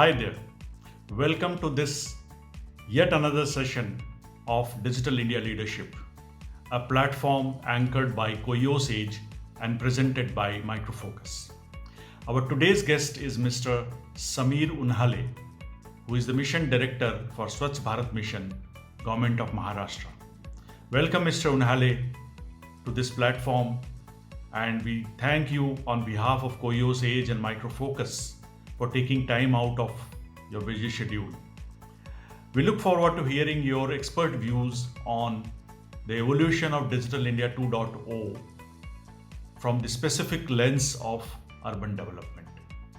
Hi there. Welcome to this yet another session of Digital India Leadership, a platform anchored by Koyos Age and presented by Microfocus. Our today's guest is Mr. Sameer Unhale, who is the Mission Director for Swachh Bharat Mission, Government of Maharashtra. Welcome, Mr. Unhale, to this platform, and we thank you on behalf of Koyos Age and Microfocus for taking time out of your busy schedule. We look forward to hearing your expert views on the evolution of Digital India 2.0 from the specific lens of urban development.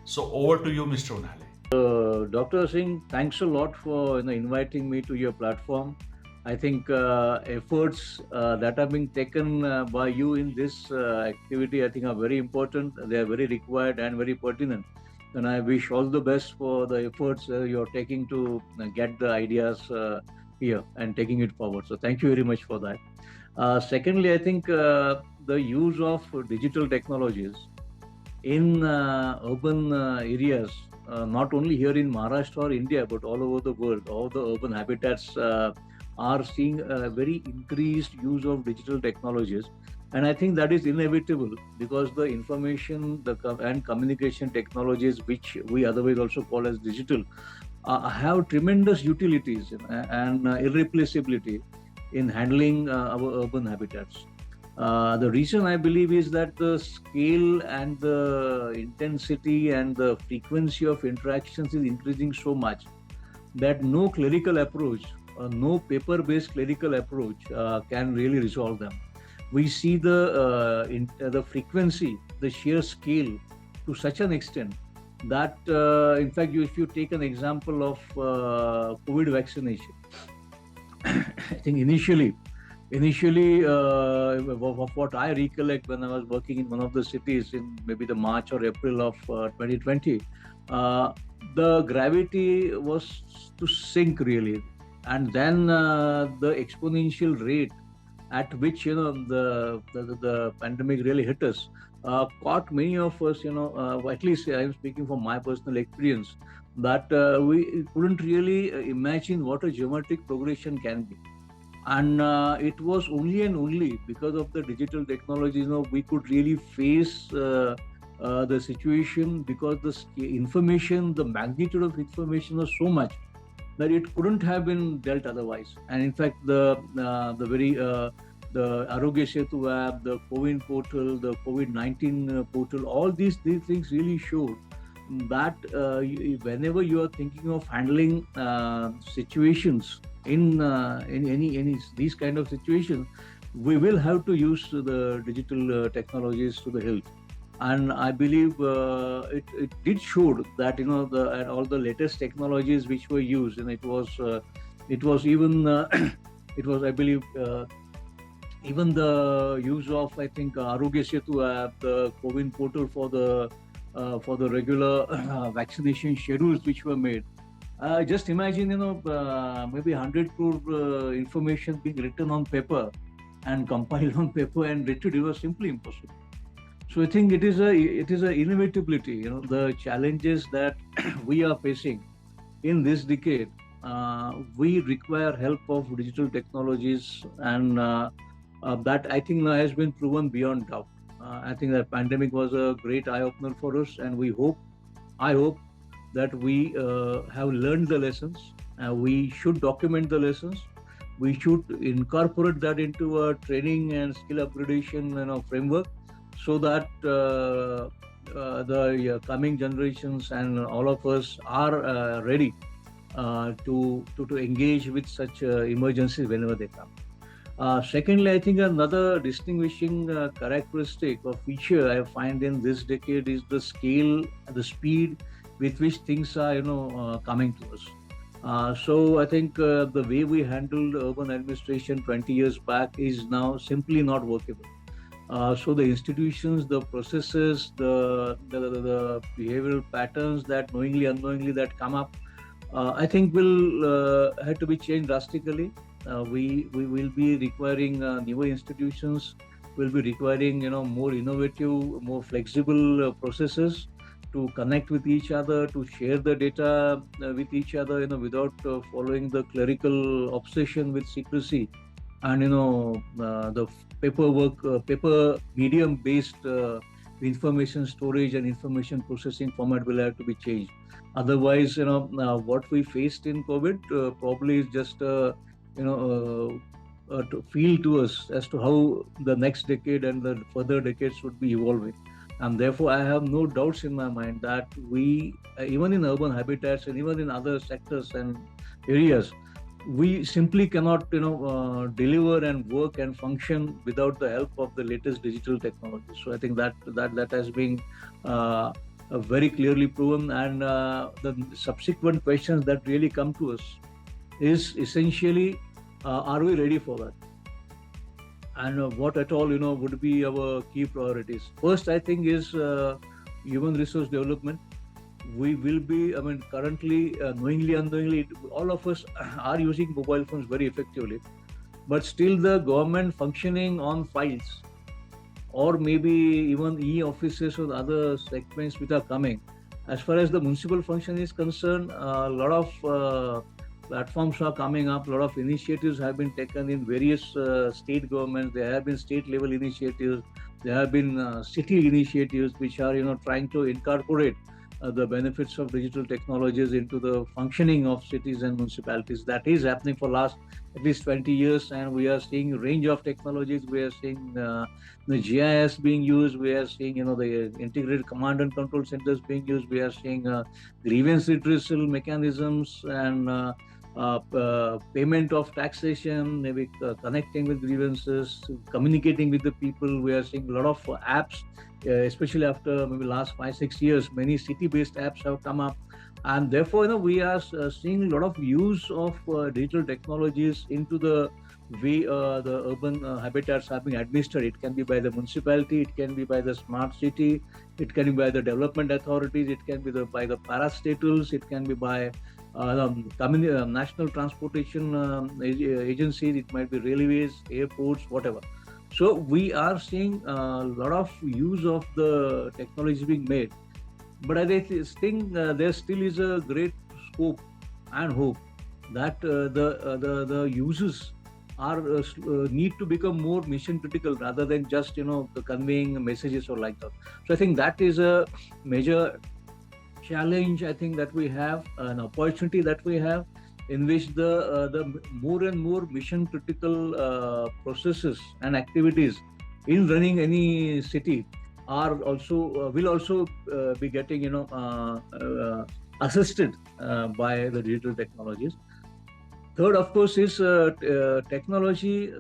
So over to you, Mr. Unhale. Dr. Singh, thanks a lot for inviting me to your platform. I think efforts that are being taken by you in this activity, I think, are very important. They are very required and very pertinent. And I wish all the best for the efforts you're taking to get the ideas here and taking it forward. So thank you very much for that. Secondly, I think the use of digital technologies in urban areas, not only here in Maharashtra or India, but all over the world, all the urban habitats are seeing a very increased use of digital technologies. And I think that is inevitable because the information and communication technologies, which we otherwise also call as digital, have tremendous utilities and irreplaceability in handling our urban habitats. The reason I believe is that the scale and the intensity and the frequency of interactions is increasing so much that no clerical approach, no paper-based clerical approach can really resolve them. We see the frequency, the sheer scale to such an extent that, in fact, if you take an example of COVID vaccination, I think initially, what I recollect when I was working in one of the cities in maybe the March or April of 2020, the gravity was to sink really, and then the exponential rate at which the pandemic really hit us caught many of us, at least I'm speaking from my personal experience, that we couldn't really imagine what a geometric progression can be. And it was only and only because of the digital technology, we could really face the situation, because the information, the magnitude of information was so much that it couldn't have been dealt otherwise. And in fact, the Arogya Setu app, the COVID portal, the COVID-19 portal, all these things really showed that whenever you are thinking of handling situations in any these kind of situations, we will have to use the digital technologies to the hilt. And I believe it did show that all the latest technologies which were used, and it was even it was, I believe, even the use of, I think, Arogya Setu app, the COVID portal for the regular vaccination schedules which were made. Just imagine, maybe 100 crore information being written on paper and compiled on paper and retrieved. It was simply impossible. So I think it is a inevitability. The challenges that we are facing in this decade, we require help of digital technologies, and that I think has been proven beyond doubt. I think that pandemic was a great eye-opener for us, and I hope that we have learned the lessons. We should document the lessons. We should incorporate that into a training and skill upgradation framework, so that the coming generations and all of us are ready to engage with such emergencies whenever they come. Secondly, I think another distinguishing characteristic or feature I find in this decade is the scale, the speed with which things are coming to us. So I think the way we handled urban administration 20 years back is now simply not workable. So the institutions, the processes, the behavioral patterns that knowingly, unknowingly that come up, I think will have to be changed drastically. We will be requiring newer institutions, will be requiring more innovative, more flexible processes, to connect with each other, to share the data with each other, without following the clerical obsession with secrecy, and the paper medium based information storage and information processing format will have to be changed. Otherwise, what we faced in COVID probably is just you know to feel to us as to how the next decade and the further decades would be evolving. And therefore, I have no doubts in my mind that we, even in urban habitats and even in other sectors and areas, we simply cannot deliver and work and function without the help of the latest digital technology. So I think that has been very clearly proven. And the subsequent questions that really come to us is essentially, are we ready for that? And what at all would be our key priorities? First, I think, is human resource development. We will be, currently, knowingly, unknowingly, all of us are using mobile phones very effectively, but still the government functioning on files, or maybe even e-offices or other segments which are coming. As far as the municipal function is concerned, a lot of platforms are coming up, a lot of initiatives have been taken in various state governments. There have been state level initiatives, there have been city initiatives which are trying to incorporate the benefits of digital technologies into the functioning of cities and municipalities. That is happening for last at least 20 years, and we are seeing a range of technologies. We are seeing the GIS being used. We are seeing the integrated command and control centers being used. We are seeing grievance redressal mechanisms and payment of taxation, maybe connecting with grievances, communicating with the people. We are seeing a lot of apps, especially after maybe last 5-6 years. Many city-based apps have come up, and therefore we are seeing a lot of use of digital technologies into the way the urban habitats are being administered. It can be by the municipality, it can be by the smart city, it can be by the development authorities, it can be by the parastatals, it can be by national transportation agencies, it might be railways, airports, whatever. So we are seeing a lot of use of the technology being made, but I think there still is a great scope and hope that the uses are need to become more mission critical rather than just conveying messages or like that. So I think that is a major challenge, I think, that we have, an opportunity that we have, in which the more and more mission critical processes and activities in running any city are also will also be getting assisted by the digital technologies. Third, of course, is technology.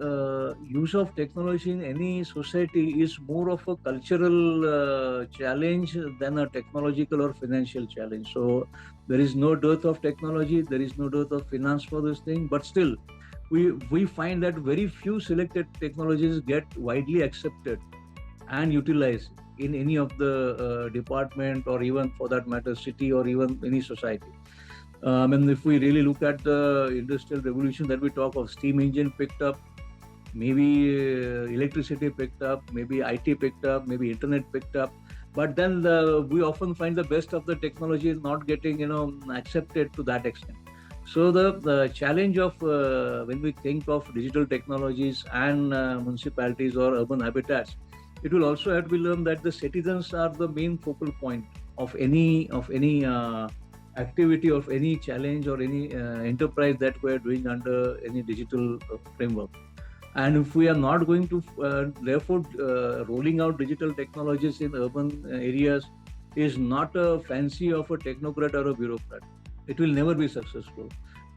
Use of technology in any society is more of a cultural challenge than a technological or financial challenge. So there is no dearth of technology, there is no dearth of finance for this thing, but still we find that very few selected technologies get widely accepted and utilized in any of the department, or even for that matter city, or even any society. And if we really look at the industrial revolution that we talk of, steam engine picked up, maybe electricity picked up, maybe IT picked up, maybe internet picked up, but then we often find the best of the technology is not getting accepted to that extent. So the challenge of when we think of digital technologies and municipalities or urban habitats, it will also have to be learned that the citizens are the main focal point of any activity, of any challenge or any enterprise that we are doing under any digital framework. And if we are not going to, therefore, rolling out digital technologies in urban areas is not a fancy of a technocrat or a bureaucrat. It will never be successful.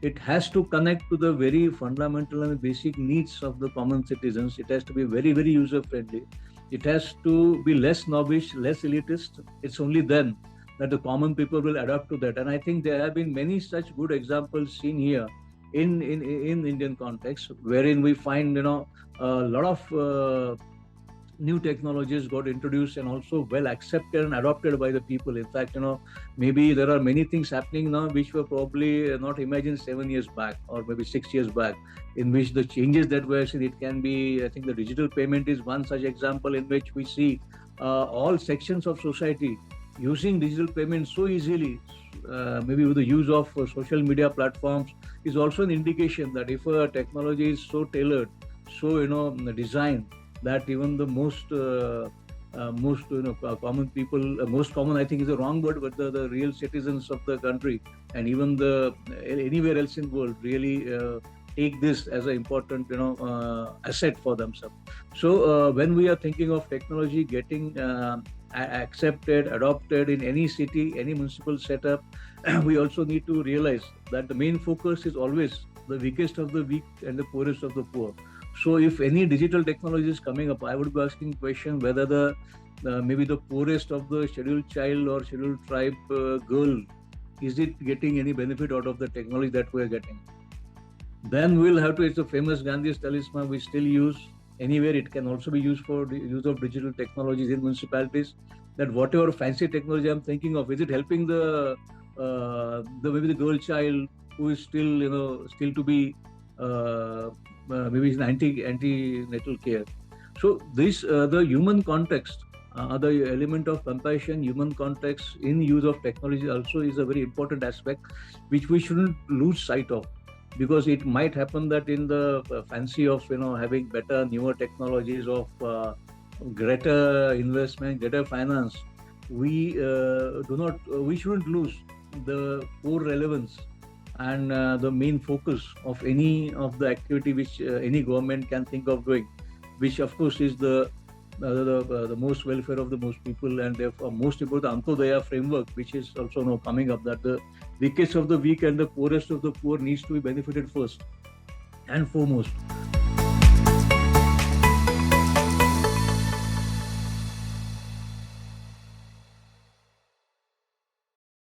It has to connect to the very fundamental and basic needs of the common citizens. It has to be very, very user-friendly. It has to be less snobbish, less elitist. It's only then that the common people will adapt to that. And I think there have been many such good examples seen here in Indian context, wherein we find a lot of new technologies got introduced and also well accepted and adopted by the people. In fact, maybe there are many things happening now which were probably not imagined 7 years back or maybe 6 years back, in which the changes that we're seeing, it can be, I think the digital payment is one such example in which we see all sections of society using digital payments so easily, maybe with the use of social media platforms, is also an indication that if a technology is so tailored, so designed, that even the most common people, most common I think is the wrong word, but the real citizens of the country and even the anywhere else in the world really take this as an important asset for themselves. So when we are thinking of technology getting accepted, adopted in any city, any municipal setup, we also need to realize that the main focus is always the weakest of the weak and the poorest of the poor. So if any digital technology is coming up, I would be asking question whether the maybe the poorest of the scheduled child or scheduled tribe girl, is it getting any benefit out of the technology that we are getting? Then we'll have to, it's a famous Gandhi's talisman we still use anywhere. It can also be used for the use of digital technologies in municipalities. That whatever fancy technology I'm thinking of, is it helping the maybe the girl child who is still still to be maybe in antenatal care. So this the human context, the element of compassion, human context in use of technology also is a very important aspect, which we shouldn't lose sight of, because it might happen that in the fancy of having better newer technologies of greater investment, greater finance, we we shouldn't lose the core relevance and the main focus of any of the activity which any government can think of doing, which of course is the most welfare of the most people, and therefore most important Antodaya framework, which is also now coming up, that the weakest of the weak and the poorest of the poor needs to be benefited first and foremost.